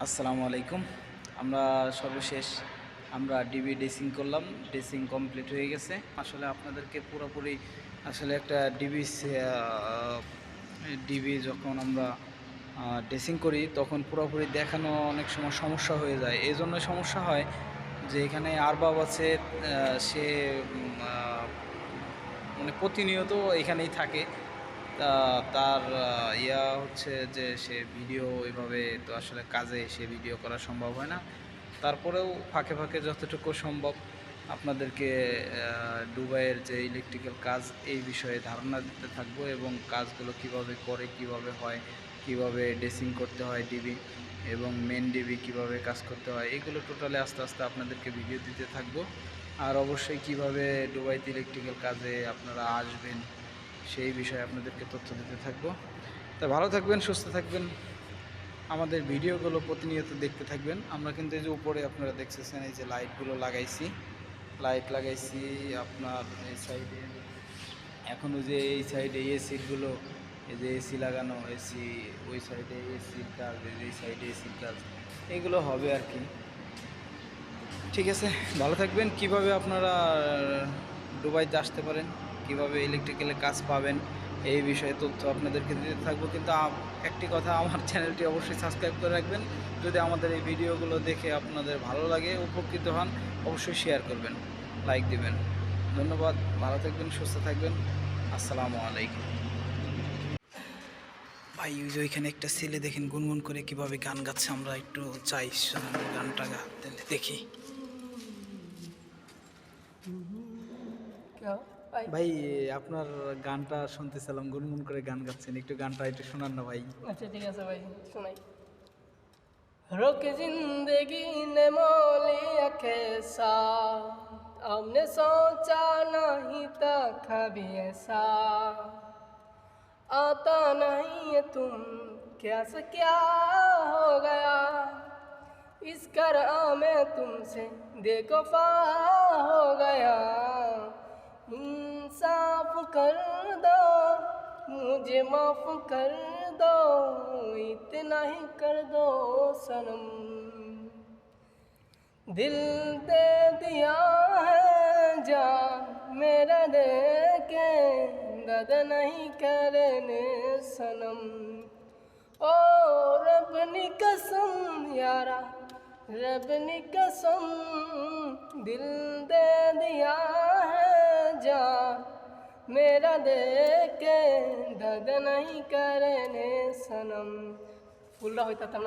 আসসালামু আলাইকুম। আমরা সর্বশেষ ডিবি ড্রেসিং করলাম, ড্রেসিং কমপ্লিট হয়ে গেছে। আসলে আপনাদেরকে পুরোপুরি একটা ডিবি যখন আমরা ড্রেসিং করি তখন পুরোপুরি দেখানো অনেক সময় সমস্যা হয়ে যায়। এই জন্য সমস্যা হয় যে এখানে আরবাব আছে, সে মানে প্রতিনিয়ত এখানেই থাকে। তার হচ্ছে যে সে ভিডিও এভাবে তো আসলে কাজে এসে ভিডিও করা সম্ভব হয় না। তারপরেও ফাঁকে ফাঁকে যতটুকু সম্ভব আপনাদেরকে দুবাইয়ের যে ইলেকট্রিক্যাল কাজ এই বিষয়ে ধারণা দিতে থাকবো, এবং কাজগুলো কিভাবে করে, কিভাবে হয়, কিভাবে ড্রেসিং করতে হয় ডিবি, এবং মেন ডিবি কিভাবে কাজ করতে হয়, এগুলো টোটালি আস্তে আস্তে আপনাদেরকে ভিডিও দিতে থাকবো। আর অবশ্যই কিভাবে দুবাইতে ইলেকট্রিক্যাল কাজে আপনারা আসবেন সেই বিষয়ে আপনাদেরকে তথ্য দিতে থাকবো। তা ভালো থাকবেন, সুস্থ থাকবেন, আমাদের ভিডিওগুলো প্রতিনিয়ত দেখতে থাকবেন। আমরা কিন্তু এই যে উপরে আপনারা দেখতেছেন এই যে লাইটগুলো লাগাইছি, আপনার এই সাইডে, এখনও যে এই সাইডে এসিগুলো, এই যে এসি লাগানো, এসি ওই সাইডে এসির কাজ, এই সাইডে এসির কাজ, এগুলো হবে আর কি। ঠিক আছে, ভালো থাকবেন। কিভাবে আপনারা দুবাইতে আসতে পারেন, কিভাবে ইলেকট্রিক্যালের কাজ পাবেন, এই বিষয়ে তথ্য আপনাদেরকে দিতে থাকবো। কিন্তু একটি কথা, আমার চ্যানেলটি অবশ্যই সাবস্ক্রাইব করে রাখবেন। যদি আমাদের এই ভিডিওগুলো দেখে আপনাদের ভালো লাগে, উপকৃত হন, অবশ্যই শেয়ার করবেন, লাইক দিবেন। ধন্যবাদ, ভালো থাকবেন, সুস্থ থাকবেন। আসসালামু আলাইকুম। ভাই ওই যে ওইখানে একটা ছেলে দেখেন গুনগুন করে কিভাবে গান গাচ্ছে, আমরা একটু চাই গানটা গাতে দেখি। ভাই আপনার গানটা শুনতেছিলাম, গুনগুন করে গান গাচ্ছেন, একটু গানটা একটু শোনান না ভাই। আচ্ছা ঠিক আছে ভাই, শোনাই। रुक जिंदगी ने मोलिया कैसा, हमने सोचा नहीं था कभी ऐसा, आता नहीं है तुम क्या से क्या हो गया, इस करआ में तुमसे बेवफा हो गया, इंसाफ कर दो मुझे माफ कर दो, इतना ही कर दो सनम, दिल दे दिया है जान मेरा दे के, दर्द नहीं करने सनम, ओ रब नी कसम यारा, रब नी कसम, दिल दे दिया है जान मेरा दे के, दर्द नहीं करने सनम। फुल्ला होता था।